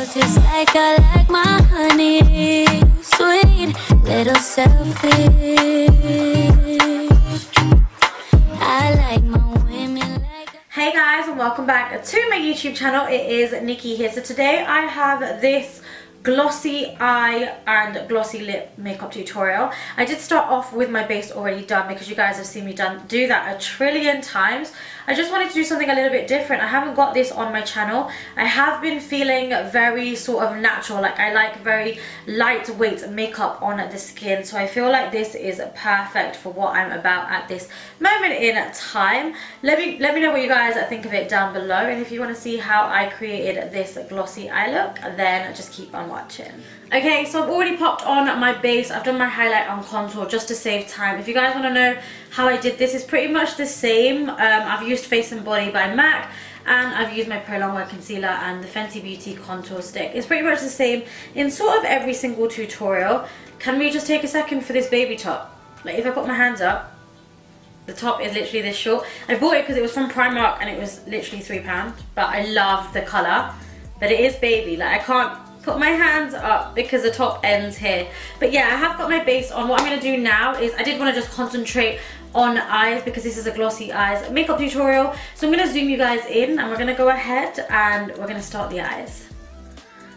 girls just like I like my honey. Sweet little selfish. I like my women like. Hey guys, and welcome back to my YouTube channel. It is Nikki here. So today I have this glossy eye and glossy lip makeup tutorial. I did start off with my base already done because you guys have seen me do that a trillion times. I just wanted to do something a little bit different. I haven't got this on my channel. I have been feeling very sort of natural, like I like very lightweight makeup on the skin, so I feel like this is perfect for what I'm about at this moment in time. Let me know what you guys think of it down below, and if you want to see how I created this glossy eye look, then just keep on watching. Okay, so I've already popped on my base. I've done my highlight on contour just to save time. If you guys want to know how I did this, it's pretty much the same. I've used Face and Body by MAC, and I've used my Pro Longwear concealer and the Fenty Beauty contour stick. It's pretty much the same in sort of every single tutorial. Can we just take a second for this baby top? Like, if I put my hands up, the top is literally this short. I bought it because it was from Primark and it was literally £3, but I love the colour. But it is baby, like I can't put my hands up because the top ends here. But yeah, I have got my base on. What I'm going to do now is I did want to just concentrate on eyes because this is a glossy eyes makeup tutorial. So I'm going to zoom you guys in and we're going to go ahead and we're going to start the eyes.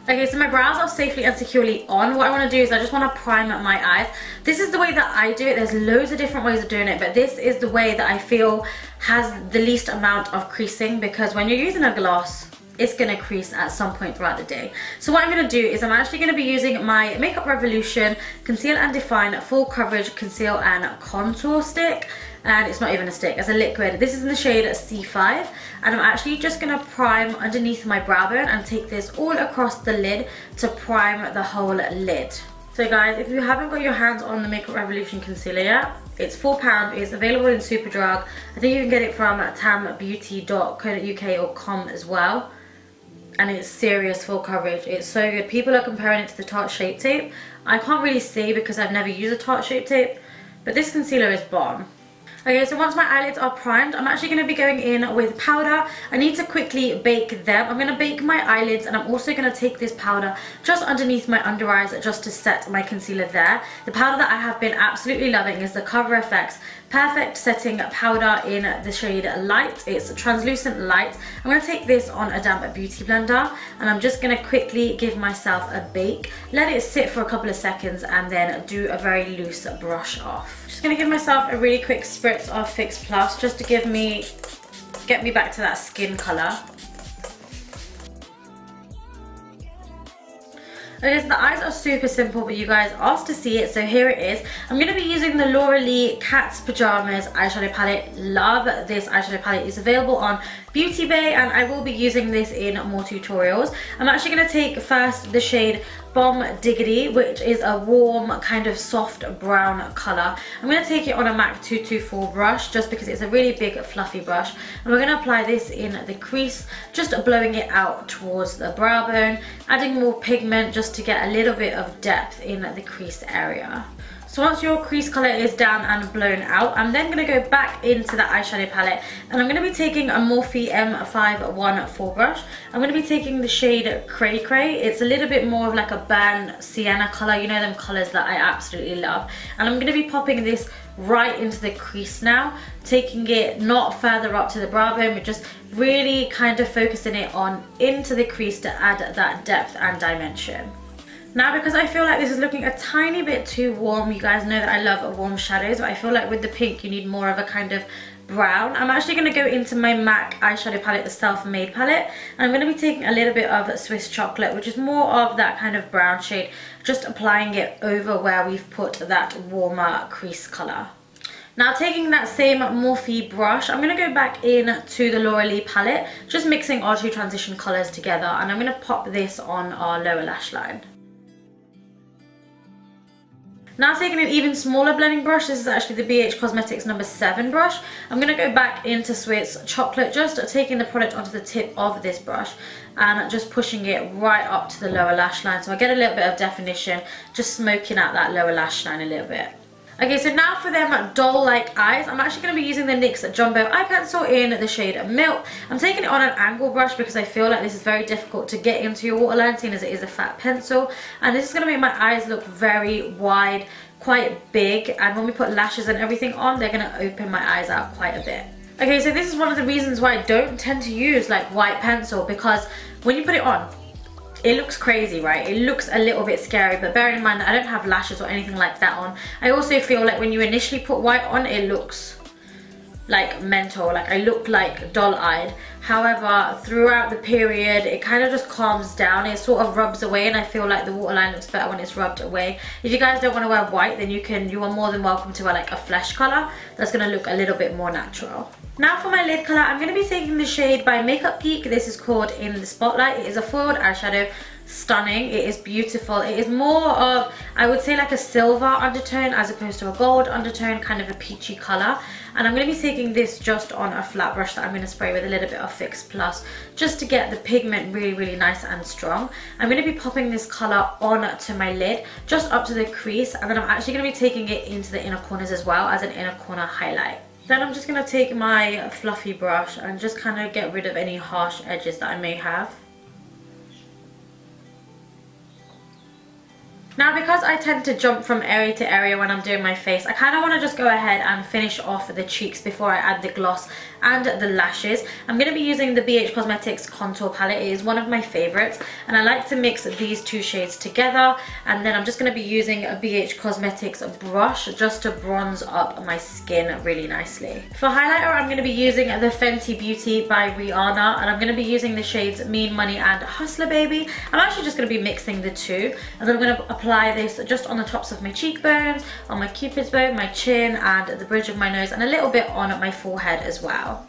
Okay, so my brows are safely and securely on. What I want to do is I just want to prime my eyes. This is the way that I do it. There's loads of different ways of doing it, but this is the way that I feel has the least amount of creasing, because when you're using a gloss, it's gonna crease at some point throughout the day. So what I'm gonna do is I'm actually gonna be using my Makeup Revolution Conceal and Define Full Coverage Conceal and Contour Stick. And it's not even a stick, it's a liquid. This is in the shade C5. And I'm actually just gonna prime underneath my brow bone and take this all across the lid to prime the whole lid. So guys, if you haven't got your hands on the Makeup Revolution concealer yet, it's £4. It's available in Superdrug. I think you can get it from tambeauty.co.uk or com as well. And it's serious full coverage. It's so good. People are comparing it to the Tarte Shape Tape. I can't really see because I've never used a Tarte Shape Tape, but this concealer is bomb. Okay, so once my eyelids are primed, I'm actually going to be going in with powder. I need to quickly bake them. I'm going to bake my eyelids, and I'm also going to take this powder just underneath my under eyes just to set my concealer there. The powder that I have been absolutely loving is the Cover FX Perfect Setting Powder in the shade Light. It's translucent light. I'm going to take this on a damp beauty blender, and I'm just going to quickly give myself a bake. Let it sit for a couple of seconds and then do a very loose brush off. Just going to give myself a really quick spritz of Fix Plus just to get me back to that skin colour. Okay, so the eyes are super simple, but you guys asked to see it, so here it is. I'm going to be using the Laura Lee Cat's Pajamas eyeshadow palette. Love this eyeshadow palette. It's available on Beauty Bay, and I will be using this in more tutorials. I'm actually going to take first the shade Bomb Diggity, which is a warm kind of soft brown colour. I'm going to take it on a MAC 224 brush just because it's a really big fluffy brush, and we're going to apply this in the crease, just blowing it out towards the brow bone, adding more pigment just to get a little bit of depth in the crease area. So once your crease colour is down and blown out, I'm then going to go back into the eyeshadow palette, and I'm going to be taking a Morphe M514 brush. I'm going to be taking the shade Cray Cray. It's a little bit more of like a burnt sienna colour, you know, them colours that I absolutely love. And I'm going to be popping this right into the crease now, taking it not further up to the brow bone, but just really kind of focusing it on into the crease to add that depth and dimension. Now, because I feel like this is looking a tiny bit too warm, you guys know that I love warm shadows, but I feel like with the pink you need more of a kind of brown. I'm actually going to go into my MAC eyeshadow palette, the Self-Made palette, and I'm going to be taking a little bit of Swiss Chocolate, which is more of that kind of brown shade, just applying it over where we've put that warmer crease colour. Now, taking that same Morphe brush, I'm going to go back in to the Laura Lee palette, just mixing our two transition colours together, and I'm going to pop this on our lower lash line. Now, taking an even smaller blending brush, this is actually the BH Cosmetics number 7 brush. I'm going to go back into Swiss Chocolate, just taking the product onto the tip of this brush and just pushing it right up to the lower lash line, so I get a little bit of definition, just smoking out that lower lash line a little bit. Okay, so now for them doll-like eyes, I'm actually going to be using the NYX Jumbo Eye Pencil in the shade Milk. I'm taking it on an angle brush because I feel like this is very difficult to get into your waterline, seeing as it is a fat pencil. And this is going to make my eyes look very wide, quite big. And when we put lashes and everything on, they're going to open my eyes out quite a bit. Okay, so this is one of the reasons why I don't tend to use like white pencil, because when you put it on, it looks crazy, right? It looks a little bit scary, but bearing in mind that I don't have lashes or anything like that on, I also feel like when you initially put white on, it looks like mental, like I look like doll-eyed. However, throughout the period, it kind of just calms down, it sort of rubs away, and I feel like the waterline looks better when it's rubbed away. If you guys don't want to wear white, then you are more than welcome to wear like a flesh color. That's going to look a little bit more natural. Now for my lid color, I'm going to be taking the shade by Makeup Geek. This is called In the Spotlight. It is a foiled eyeshadow. Stunning. It is beautiful. It is more of, I would say, like a silver undertone as opposed to a gold undertone, kind of a peachy color. And I'm going to be taking this just on a flat brush that I'm going to spray with a little bit of Fix Plus just to get the pigment really, really nice and strong. I'm going to be popping this color on to my lid, just up to the crease, and then I'm actually going to be taking it into the inner corners as well as an inner corner highlight. Then I'm just going to take my fluffy brush and just kind of get rid of any harsh edges that I may have. Now, because I tend to jump from area to area when I'm doing my face, I kind of want to just go ahead and finish off the cheeks before I add the gloss and the lashes. I'm going to be using the BH Cosmetics contour palette. It is one of my favorites, and I like to mix these two shades together. And then I'm just going to be using a BH Cosmetics brush just to bronze up my skin really nicely. For highlighter, I'm going to be using the Fenty Beauty by Rihanna, and I'm going to be using the shades Mean Money and Hustler Baby. I'm actually just going to be mixing the two, and then I'm going to apply this just on the tops of my cheekbones, on my cupid's bow, my chin, and the bridge of my nose, and a little bit on my forehead as well.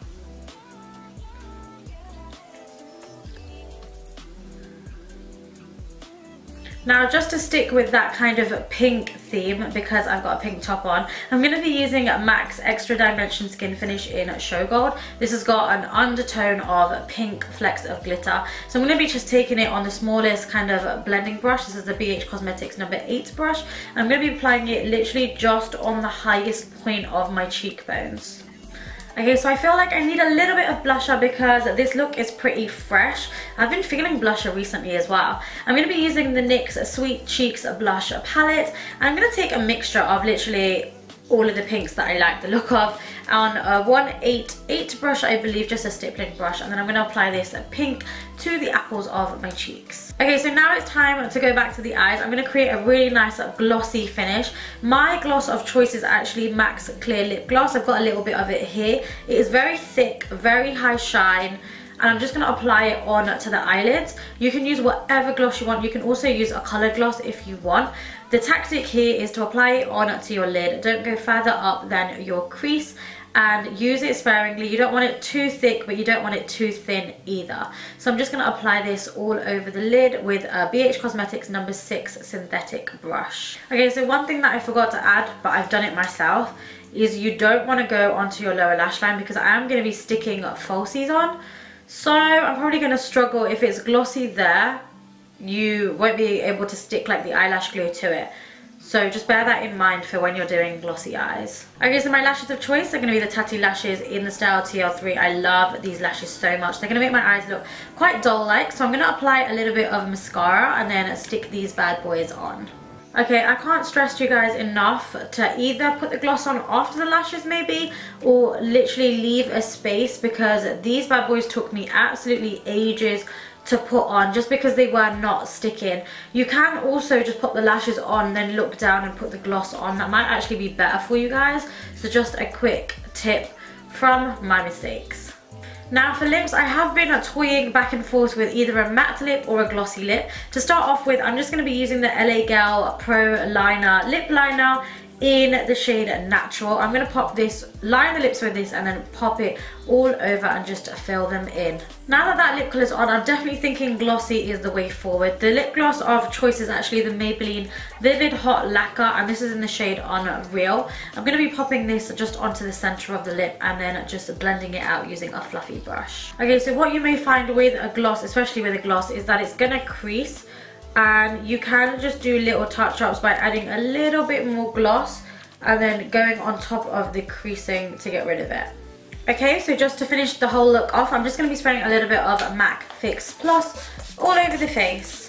Now, just to stick with that kind of pink theme, because I've got a pink top on, I'm going to be using MAC's Extra Dimension Skin Finish in Show Gold. This has got an undertone of pink flecks of glitter. So I'm going to be just taking it on the smallest kind of blending brush. This is the BH Cosmetics number 8 brush. I'm going to be applying it literally just on the highest point of my cheekbones. Okay, so I feel like I need a little bit of blusher because this look is pretty fresh. I've been feeling blusher recently as well. I'm going to be using the NYX Sweet Cheeks Blush Palette. I'm going to take a mixture of literally all of the pinks that I like the look of on a 188 brush, I believe, just a stippling brush, and then I'm going to apply this pink to the apples of my cheeks. Okay, so now it's time to go back to the eyes. I'm going to create a really nice glossy finish. My gloss of choice is actually MAC's Clear Lip Gloss. I've got a little bit of it here. It is very thick, very high shine, and I'm just going to apply it on to the eyelids. You can use whatever gloss you want. You can also use a colored gloss if you want. The tactic here is to apply it on to your lid. Don't go further up than your crease, and use it sparingly. You don't want it too thick, but you don't want it too thin either. So I'm just going to apply this all over the lid with a BH Cosmetics number 6 synthetic brush. Okay, so one thing that I forgot to add, but I've done it myself, is you don't want to go onto your lower lash line, because I am going to be sticking falsies on. So I'm probably going to struggle. If it's glossy there, you won't be able to stick like the eyelash glue to it. So just bear that in mind for when you're doing glossy eyes. Okay, so my lashes of choice are going to be the TATTI lashes in the style TL3. I love these lashes so much. They're going to make my eyes look quite doll-like. So I'm going to apply a little bit of mascara and then stick these bad boys on. Okay, I can't stress to you guys enough to either put the gloss on after the lashes maybe, or literally leave a space, because these bad boys took me absolutely ages to put on just because they were not sticking. You can also just put the lashes on, then look down and put the gloss on. That might actually be better for you guys. So just a quick tip from my mistakes. Now for lips, I have been toying back and forth with either a matte lip or a glossy lip. To start off with, I'm just going to be using the LA Girl Pro Liner Lip Liner in the shade Natural. I'm going to line the lips with this and then pop it all over and just fill them in. Now that that lip colour is on, I'm definitely thinking glossy is the way forward. The lip gloss of choice is actually the Maybelline Vivid Hot Lacquer, and this is in the shade Unreal. I'm going to be popping this just onto the centre of the lip and then just blending it out using a fluffy brush. Okay, so what you may find with a gloss, especially with a gloss, is that it's going to crease, and you can just do little touch-ups by adding a little bit more gloss and then going on top of the creasing to get rid of it. Okay, so just to finish the whole look off, I'm just going to be spraying a little bit of MAC Fix Plus all over the face.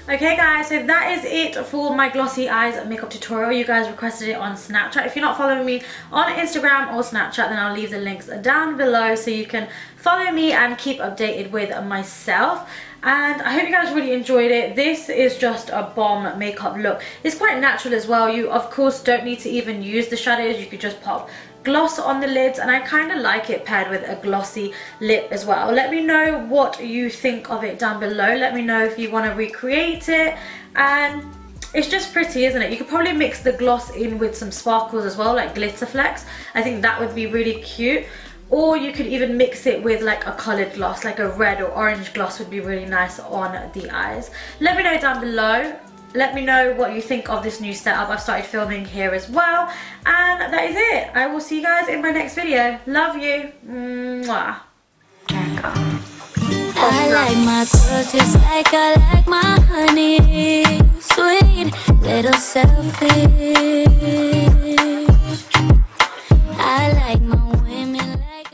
Okay guys, so that is it for my glossy eyes makeup tutorial. You guys requested it on Snapchat. If you're not following me on Instagram or Snapchat, then I'll leave the links down below so you can follow me and keep updated with myself. And I hope you guys really enjoyed it. This is just a bomb makeup look. It's quite natural as well. You of course don't need to even use the shadows. You could just pop gloss on the lids, and I kind of like it paired with a glossy lip as well. Let me know what you think of it down below. Let me know if you want to recreate it. And it's just pretty, isn't it? You could probably mix the gloss in with some sparkles as well, like glitter flecks. I think that would be really cute. Or you could even mix it with like a coloured gloss, like a red or orange gloss would be really nice on the eyes. Let me know down below. Let me know what you think of this new setup. I've started filming here as well. And that is it. I will see you guys in my next video. Love you. Mwah. I like my girls just like I like my honey. Sweet little selfish.